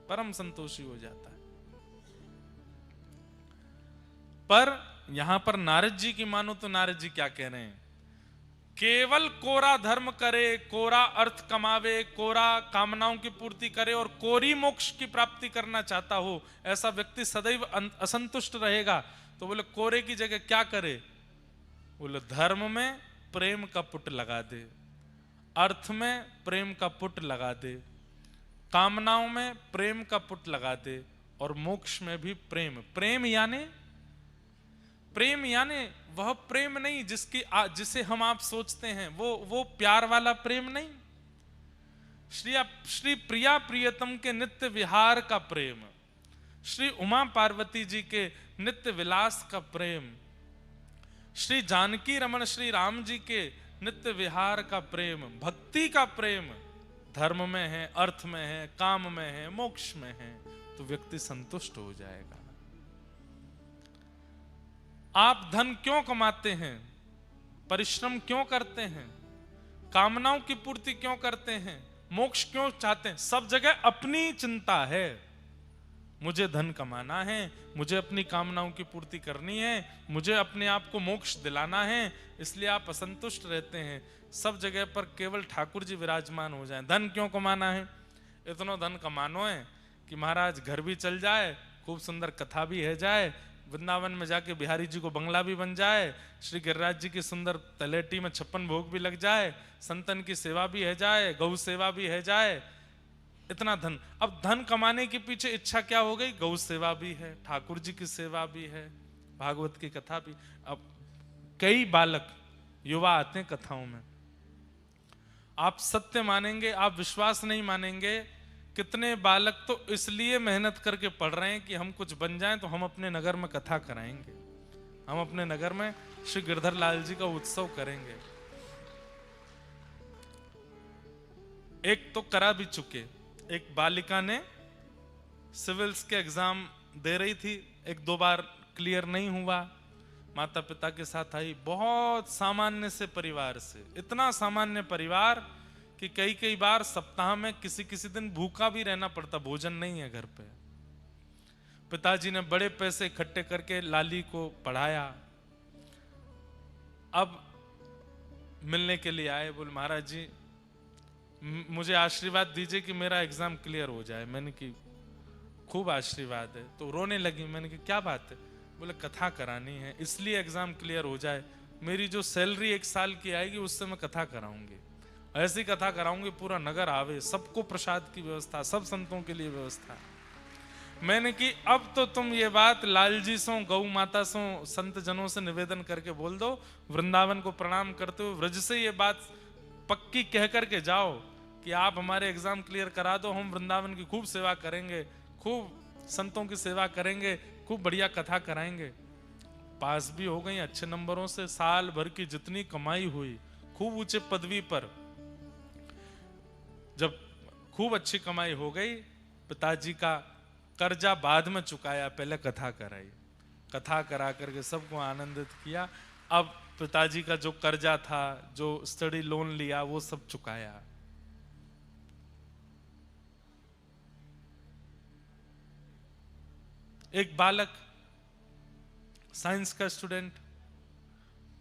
परम संतोषी हो जाता है। पर यहां पर नारद जी की मानो तो नारद जी क्या कह रहे हैं? केवल कोरा धर्म करे, कोरा अर्थ कमावे, कोरा कामनाओं की पूर्ति करे और कोरी मोक्ष की प्राप्ति करना चाहता हो, ऐसा व्यक्ति सदैव असंतुष्ट रहेगा। तो बोले कोरे की जगह क्या करे? बोले धर्म में प्रेम का पुट लगा दे, अर्थ में प्रेम का पुट लगा दे, कामनाओं में प्रेम का पुट लगा दे और मोक्ष में भी प्रेम। प्रेम यानी वह प्रेम नहीं जिसे हम आप सोचते हैं, वो प्यार वाला प्रेम नहीं। श्री प्रिया प्रियतम के नित्य विहार का प्रेम, श्री उमा पार्वती जी के नित्य विलास का प्रेम, श्री जानकी रमन श्री राम जी के नित्य विहार का प्रेम, भक्ति का प्रेम धर्म में है, अर्थ में है, काम में है, मोक्ष में है, तो व्यक्ति संतुष्ट हो जाएगा। आप धन क्यों कमाते हैं? परिश्रम क्यों करते हैं? कामनाओं की पूर्ति क्यों करते हैं? मोक्ष क्यों चाहते हैं? सब जगह अपनी चिंता है। मुझे धन कमाना है, मुझे अपनी कामनाओं की पूर्ति करनी है, मुझे अपने आप को मोक्ष दिलाना है, इसलिए आप असंतुष्ट रहते हैं। सब जगह पर केवल ठाकुर जी विराजमान हो जाएं। धन क्यों कमाना है? इतना धन कमानो है कि महाराज घर भी चल जाए, खूब सुंदर कथा भी है जाए, वृंदावन में जाके बिहारी जी को बंगला भी बन जाए, श्री गिरिराज जी की सुंदर तलेटी में 56 भोग भी लग जाए, संतन की सेवा भी है जाए, गौ सेवा भी है जाए, इतना धन। अब धन कमाने के पीछे इच्छा क्या हो गई? गौ सेवा भी है, ठाकुर जी की सेवा भी है, भागवत की कथा भी। अब कई बालक युवा आते हैं कथाओं में, आप सत्य मानेंगे, आप विश्वास नहीं मानेंगे, कितने बालक तो इसलिए मेहनत करके पढ़ रहे हैं कि हम कुछ बन जाएं तो हम अपने नगर में कथा कराएंगे, हम अपने नगर में श्री गिरधर लाल जी का उत्सव करेंगे। एक तो करा भी चुके, एक बालिका ने सिविल्स के एग्जाम दे रही थी, 1-2 बार क्लियर नहीं हुआ, माता पिता के साथ आई, बहुत सामान्य से परिवार से, इतना सामान्य परिवार कि कई बार सप्ताह में किसी दिन भूखा भी रहना पड़ता, भोजन नहीं है घर पे। पिताजी ने बड़े पैसे इकट्ठे करके लाली को पढ़ाया। अब मिलने के लिए आए, बोले महाराज जी मुझे आशीर्वाद दीजिए कि मेरा एग्जाम क्लियर हो जाए। मैंने कि खूब आशीर्वाद है। तो रोने लगी। मैंने कि क्या बात है? बोले कथा करानी है, इसलिए एग्जाम क्लियर हो जाए। मेरी जो सैलरी 1 साल की आएगी उससे मैं कथा कराऊंगी, ऐसी कथा कराऊंगी पूरा नगर आवे, सबको प्रसाद की व्यवस्था, सब संतों के लिए व्यवस्था। मैंने कि अब तो तुम ये बात लालजी सो, गौ माता सो, संत जनों से निवेदन करके बोल दो, वृंदावन को प्रणाम करते हुए व्रज से ये बात पक्की कह करके जाओ कि आप हमारे एग्जाम क्लियर करा दो, हम वृंदावन की खूब सेवा करेंगे, खूब संतों की सेवा करेंगे, खूब बढ़िया कथा कराएंगे। पास भी हो गई अच्छे नंबरों से, साल भर की जितनी कमाई हुई, खूब ऊंचे पदवी पर, जब खूब अच्छी कमाई हो गई, पिताजी का कर्जा बाद में चुकाया, पहले कथा कराई, कथा करा करके सबको आनंदित किया। अब पिताजी का जो कर्जा था, जो स्टडी लोन लिया, वो सब चुकाया। एक बालक साइंस का स्टूडेंट,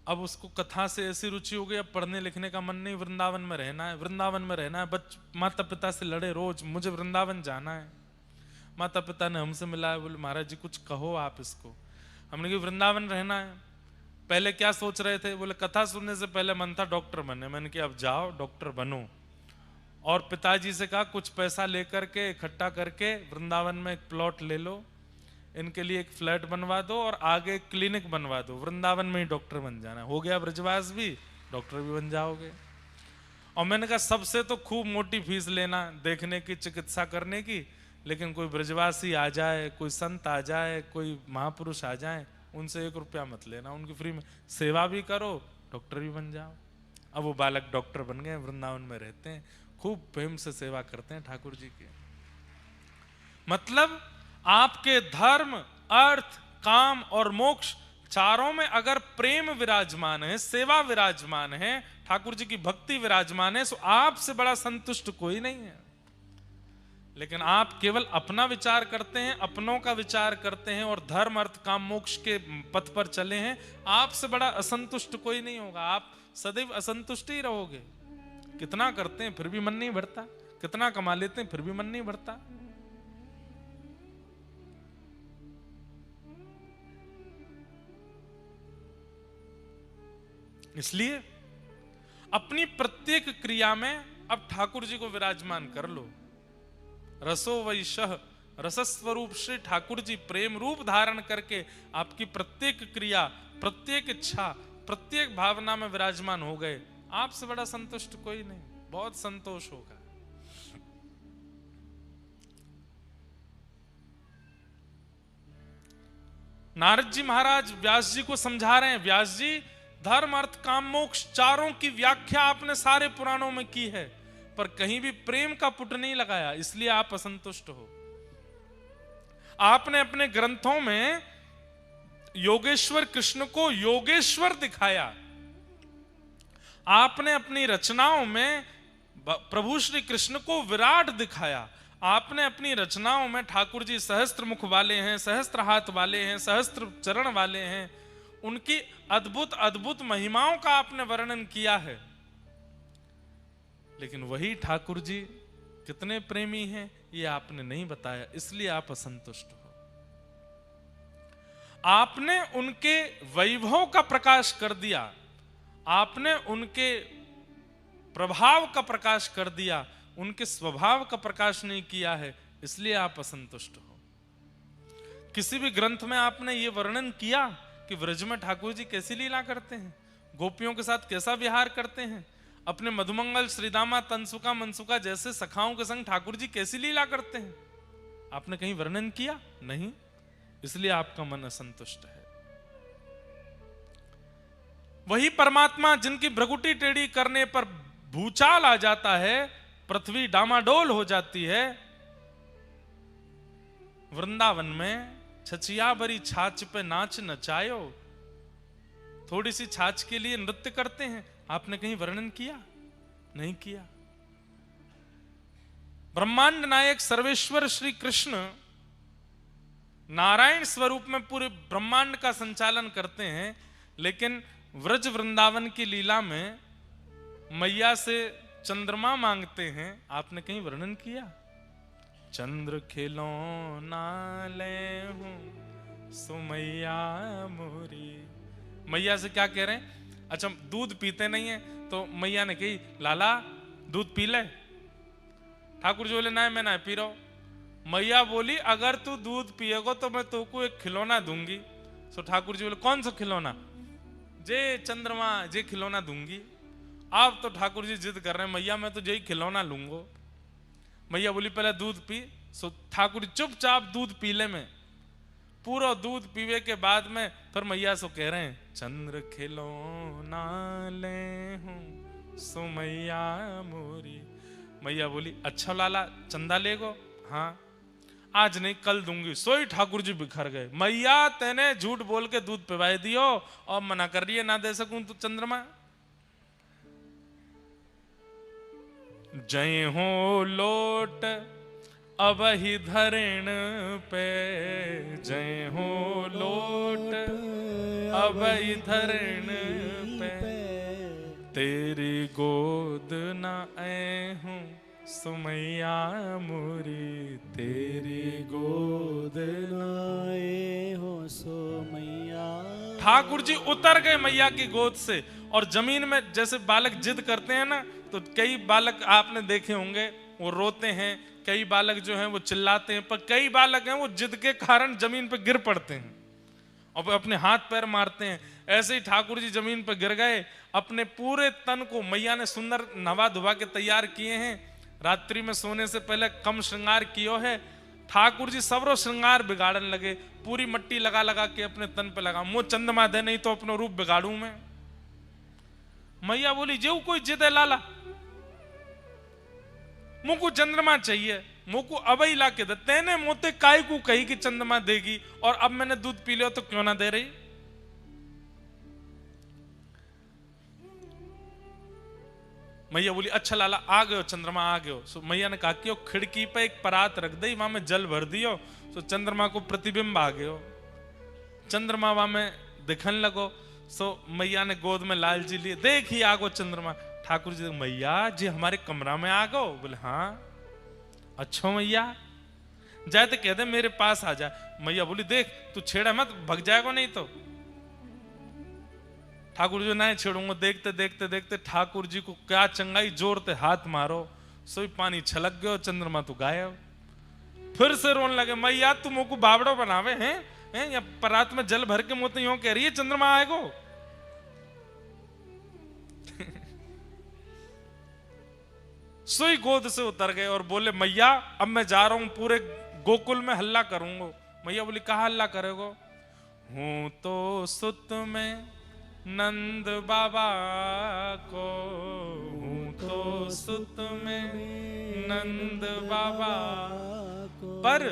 अब उसको कथा से ऐसी रुचि हो गई, अब पढ़ने लिखने का मन नहीं, वृंदावन में रहना है, वृंदावन में रहना है। माता पिता से लड़े रोज, मुझे वृंदावन जाना है। माता पिता ने हमसे मिला है, बोले महाराज जी कुछ कहो आप इसको। हमने कहा वृंदावन रहना है। पहले क्या सोच रहे थे? बोले कथा सुनने से पहले मन था डॉक्टर बनने। मैंने कहा अब जाओ डॉक्टर बनो, और पिताजी से कहा कुछ पैसा लेकर के इकट्ठा करके वृंदावन में एक प्लॉट ले लो, इनके लिए एक फ्लैट बनवा दो और आगे एक क्लिनिक बनवा दो, वृंदावन में ही डॉक्टर बन जाना। हो गया ब्रजवास भी, डॉक्टर भी बन जाओगे। और मैंने कहा सबसे तो खूब मोटी फीस लेना देखने की, चिकित्सा करने की, लेकिन कोई ब्रजवासी आ जाए, कोई संत आ जाए, कोई महापुरुष आ जाए, उनसे 1 रुपया मत लेना, उनकी फ्री में सेवा भी करो, डॉक्टर भी बन जाओ। अब वो बालक डॉक्टर बन गए, वृंदावन में रहते हैं, खूब प्रेम से सेवा करते हैं ठाकुर जी की। मतलब आपके धर्म, अर्थ, काम और मोक्ष चारों में अगर प्रेम विराजमान है, सेवा विराजमान है, ठाकुर जी की भक्ति विराजमान है, तो आपसे बड़ा संतुष्ट कोई नहीं है। लेकिन आप केवल अपना विचार करते हैं, अपनों का विचार करते हैं और धर्म, अर्थ, काम, मोक्ष के पथ पर चले हैं, आपसे बड़ा असंतुष्ट कोई नहीं होगा। आप सदैव असंतुष्ट ही रहोगे। कितना करते हैं फिर भी मन नहीं भरता, कितना कमा लेते हैं फिर भी मन नहीं भरता। इसलिए अपनी प्रत्येक क्रिया में अब ठाकुर जी को विराजमान कर लो। रसो वैशः, रसस्वरूप श्री ठाकुर जी प्रेम रूप धारण करके आपकी प्रत्येक क्रिया, प्रत्येक इच्छा, प्रत्येक भावना में विराजमान हो गए, आपसे बड़ा संतुष्ट कोई नहीं, बहुत संतोष होगा। नारद जी महाराज व्यास जी को समझा रहे हैं, व्यास जी धर्म, अर्थ, काम, मोक्ष चारों की व्याख्या आपने सारे पुराणों में की है, पर कहीं भी प्रेम का पुट नहीं लगाया, इसलिए आप असंतुष्ट हो। आपने अपने ग्रंथों में योगेश्वर कृष्ण को योगेश्वर दिखाया, आपने अपनी रचनाओं में प्रभु श्री कृष्ण को विराट दिखाया, आपने अपनी रचनाओं में ठाकुर जी सहस्त्र मुख वाले हैं, सहस्त्र हाथ वाले हैं, सहस्त्र चरण वाले हैं, उनकी अद्भुत अद्भुत महिमाओं का आपने वर्णन किया है। लेकिन वही ठाकुर जी कितने प्रेमी हैं ये आपने नहीं बताया, इसलिए आप असंतुष्ट हो। आपने उनके वैभव का प्रकाश कर दिया, आपने उनके प्रभाव का प्रकाश कर दिया, उनके स्वभाव का प्रकाश नहीं किया है, इसलिए आप असंतुष्ट हो। किसी भी ग्रंथ में आपने ये वर्णन किया कि व्रज में ठाकुर जी कैसी लीला करते हैं, गोपियों के साथ कैसा विहार करते हैं, अपने मधुमंगल, श्रीदामा, तनसुका, मनसुका जैसे सखाओं के संग ठाकुर जी कैसी लीला करते हैं, आपने कहीं वर्णन किया? नहीं, इसलिए आपका मन असंतुष्ट है। वही परमात्मा जिनकी भ्रगुटी टेढ़ी करने पर भूचाल आ जाता है, पृथ्वी डामाडोल हो जाती है, वृंदावन में छचिया भरी छाछ पे नाच नचायो, थोड़ी सी छाछ के लिए नृत्य करते हैं, आपने कहीं वर्णन किया? नहीं किया। ब्रह्मांड नायक सर्वेश्वर श्री कृष्ण नारायण स्वरूप में पूरे ब्रह्मांड का संचालन करते हैं, लेकिन व्रज वृंदावन की लीला में मैया से चंद्रमा मांगते हैं, आपने कहीं वर्णन किया? चंद्र खिलौना ले हूं सुमैया मोरी। मैया से क्या कह रहे हैं? अच्छा, दूध पीते नहीं है तो मैया ने कही लाला दूध पी ले। ठाकुर जी बोले ना मैं ना पी रहा हूं। मैया बोली अगर तू दूध पिएगा तो मैं तुमको एक खिलौना दूंगी। तो ठाकुर जी बोले कौन सा खिलौना? जे चंद्रमा, जे खिलौना दूंगी। अब तो ठाकुर जी जिद कर रहे हैं मैया मैं तो यही खिलौना लूंगा। मैया बोली पहले दूध पी। सो ठाकुर चुपचाप दूध पी ले में, पूरा दूध पीवे के बाद में फिर मैया सो कह रहे हैं चंद्र खिलौना ले हूं सुमैया मोरी। मैया बोली अच्छा लाला चंदा लेगो? हाँ आज नहीं कल दूंगी। सोई ठाकुर जी बिखर गए। मैया तेने झूठ बोल के दूध पिवाई दियो और मना कर रही है ना दे सकूं तो चंद्रमा। जय हो लोट अब ही धरण पे, जय हो लोट अब ही धरण पे, तेरी गोद न आए हूं सुमैया मोरी, तेरी गोद न आए हो सुमैया। ठाकुर जी उतर गए मैया की गोद से और जमीन में जैसे बालक जिद करते हैं ना तो कई बालक आपने देखे होंगे वो रोते हैं, कई बालक जो हैं वो चिल्लाते हैं, पर कई बालक हैं वो जिद के कारण जमीन पर गिर पड़ते हैं और अपने हाथ पैर मारते हैं। ऐसे ही ठाकुर जी जमीन पर गिर गए, अपने पूरे तन को मैया ने सुंदर नवा धुवा के तैयार किए हैं। रात्रि में सोने से पहले कम श्रृंगार कियो है। ठाकुर जी सबरो श्रृंगार बिगाड़न लगे, पूरी मट्टी लगा लगा के अपने तन पे लगा, मुंह चंद्रमा दे नहीं तो अपनो रूप बिगाड़ू मैं। मैया बोली जेऊ कोई जिद है लाला, मुझको चंद्रमा चाहिए, मुझको अबई ला के दे। तेने मोते काय को कही कि चंद्रमा देगी और अब मैंने दूध पी लिया तो क्यों ना दे रही। मैया बोली अच्छा लाला आ गयो, चंद्रमा आ गयो। सो मैया ने कहा कि खिड़की पे एक परात रख दई, वहां में जल भर दियो। सो चंद्रमा को प्रतिबिंब आ गयो, चंद्रमा वहां में दिखन लगो। सो मैया ने गोद में लाल जी लिए, देखी आ गो चंद्रमा। ठाकुर जी मैया जी हमारे कमरा में आ गो। बोले हाँ अच्छा मैया, जाए तो कह दे मेरे पास आ जा। मैया बोली देख तू छेड़ा मत, भग जाएगा नहीं तो। ठाकुर जी नहीं छेड़ूंगा। देखते देखते देखते ठाकुर जी को क्या चंगाई, जोरते हाथ मारो, सोई पानी छलक गयो, चंद्रमा तो गायब। फिर से रोने लगे, मैया तू मोको बावड़ो बनावे हैं या परात में जल भर के मोते यूं कह रही है चंद्रमा आएगो। सोई गोद से उतर गए और बोले मैया अब मैं जा रहा हूं, पूरे गोकुल में हल्ला करूंगा। मैया बोली कहा हल्ला करेगो। हूं तो सुत में नंद बाबा को, हूं तो सुत में नंद बाबा पर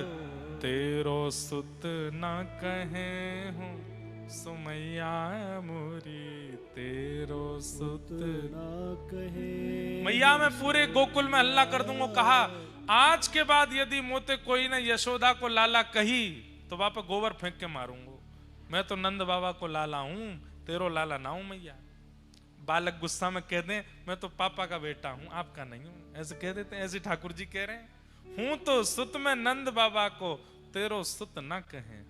तेरो सुत ना कहे हूं सुमैया मोरी, तेरो सुत ना कहे। मैया मैं पूरे गोकुल में हल्ला कर दूंगा। कहा आज के बाद यदि मोते कोई ने यशोदा को लाला कही तो वहां पर गोबर फेंक के मारूंगा। मैं तो नंद बाबा को लाला हूं, तेरो लाला ना हूं मैया। बालक गुस्सा में कह दें मैं तो पापा का बेटा हूं, आपका नहीं हूं, ऐसे कह देते हैं। ऐसे ठाकुर जी कह रहे हैं हूं तो सुत में नंद बाबा को, तेरो सुत ना कहे।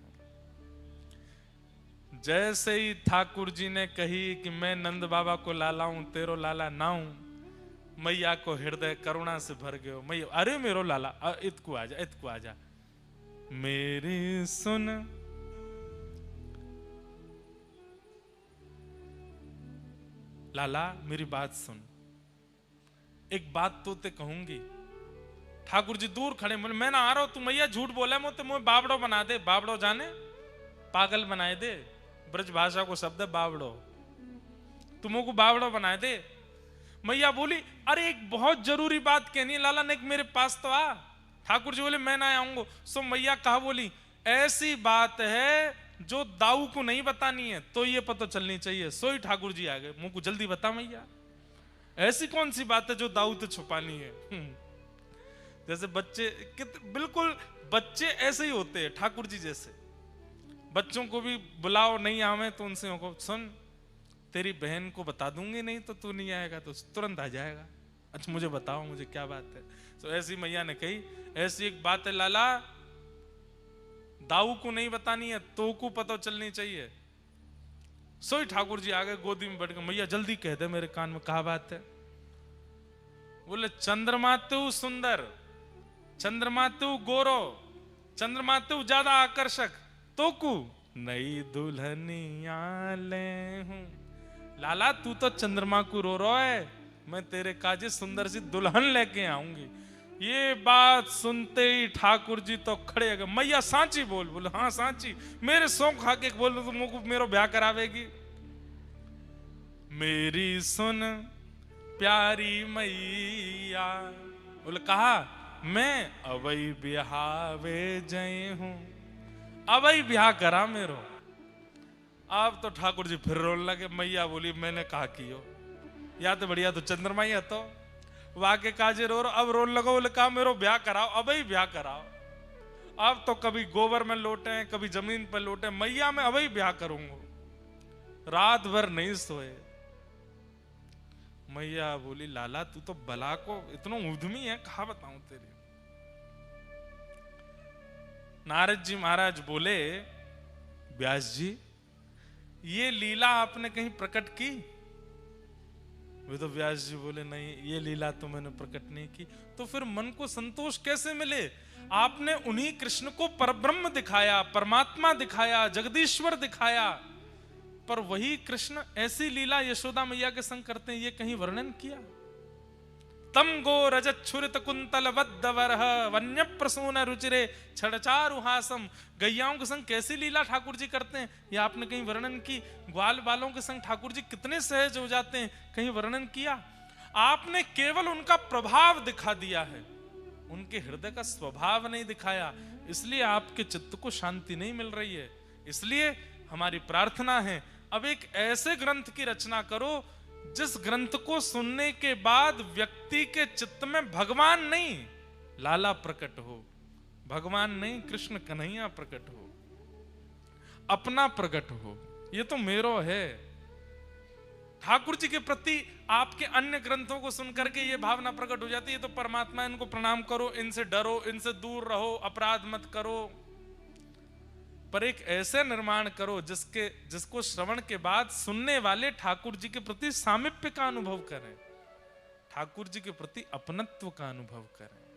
जैसे ही ठाकुर जी ने कही कि मैं नंद बाबा को लाला हूं, तेरो लाला ना हूं, मैया को हृदय करुणा से भर गयो। मैया अरे मेरो लाला इतकू आजा, इतकू आजा। मेरी सुन लाला, मेरी बात सुन, एक बात तो ते कहूंगी। ठाकुर जी दूर खड़े, मैं ना आ रहा हूं, तू मैया झूठ बोला, मुझे बावड़ो बना दे। बावड़ो जाने पागल बनाए दे, ब्रज भाषा को शब्द है बावड़ो, तुमको बावड़ो बनाए दे। मैया बोली अरे एक बहुत जरूरी बात कहनी है लाला, ने मेरे पास तो आ। ठाकुर जी बोले मैं ना आऊंगा। सो मैया कहा बोली ऐसी बात है जो दाऊ को नहीं बतानी है तो ये पता चलनी चाहिए। सोई ठाकुर जी आ गए, मुंह को जल्दी बता मैया, ऐसी कौन सी बात है जो दाऊ तो छुपानी है। जैसे बच्चे बिल्कुल बच्चे ऐसे ही होते हैं ठाकुर जी जैसे। बच्चों को भी बुलाओ नहीं आवे तो उनसे को सुन तेरी बहन को बता दूंगी, नहीं तो तू नहीं आएगा तो तुरंत आ जाएगा। अच्छा मुझे बताओ मुझे क्या बात है। तो ऐसी मैया ने कही ऐसी एक बात है लाला, दाऊ को नहीं बतानी है तो को पता चलनी चाहिए। सोई ठाकुर जी आ गए, गोदी में बैठ गए। मैया जल्दी कह दे मेरे कान में क्या बात है। बोले चंद्रमा तू सुंदर, चंद्रमा तू गोरो, चंद्रमा तू ज्यादा आकर्षक, तो कु नई दुल्हनिया ले हूं। लाला तू तो चंद्रमा को रो रहा है, मैं तेरे काजे सुंदर सी दुल्हन लेके आऊंगी। ये बात सुनते ही ठाकुर जी तो खड़े हो गए। मैया सांची बोल। बोले हाँ सांची, मेरे सौ खा के बोल तो मुझको मेरो ब्याह करावेगी। मेरी सुन प्यारी मैया। बोले कहा मैं अवई ब्याहवे जय हूं, अवई ब्याह करा मेरो। अब तो ठाकुर जी फिर रोने लगे। मैया बोली मैंने कहा कि हो या तो बढ़िया तो चंद्रमा ही है तो वाके काजे रो रो, अब रोने लगो। बोले कहा मेरो ब्याह कराओ, अबई ब्याह कराओ। अब तो कभी गोबर में लोटे कभी जमीन पर लोटे, मैया मैं अबई ब्याह करूंगा। रात भर नहीं सोए। मैया बोली लाला तू तो बला को इतना उद्यमी है, कहा बताऊं तेरी। नारद जी महाराज बोले व्यास जी ये लीला आपने कहीं प्रकट की। वे तो व्यास जी बोले नहीं, ये लीला तो मैंने प्रकट नहीं की। तो फिर मन को संतोष कैसे मिले? आपने उन्हीं कृष्ण को परब्रह्म दिखाया, परमात्मा दिखाया, जगदीश्वर दिखाया, पर वही कृष्ण ऐसी लीला यशोदा मैया के संग करते हैं, ये कहीं वर्णन किया? तम गो रजत छुरित कुंतल वद्दवरह वन्य प्रसून रुचिरे छड़चारुहासम। गैयाओं के संग कैसी लीला ठाकुर जी करते हैं, ये आपने कहीं वर्णन की? ग्वाल बालों के संग ठाकुर जी कितने सहज हो जाते हैं, कहीं वर्णन किया? आपने केवल उनका प्रभाव दिखा दिया है, उनके हृदय का स्वभाव नहीं दिखाया, इसलिए आपके चित्त को शांति नहीं मिल रही है। इसलिए हमारी प्रार्थना है, अब एक ऐसे ग्रंथ की रचना करो जिस ग्रंथ को सुनने के बाद व्यक्ति के चित्त में भगवान नहीं लाला प्रकट हो, भगवान नहीं कृष्ण कन्हैया प्रकट हो, अपना प्रकट हो। ये तो मेरो है। ठाकुर जी के प्रति आपके अन्य ग्रंथों को सुनकर के ये भावना प्रकट हो जाती है, तो परमात्मा इनको प्रणाम करो, इनसे डरो, इनसे दूर रहो, अपराध मत करो। पर एक ऐसे निर्माण करो जिसको श्रवण के बाद सुनने वाले ठाकुर जी के प्रति सामीप्य का अनुभव करें, ठाकुर जी के प्रति अपनत्व का अनुभव करें।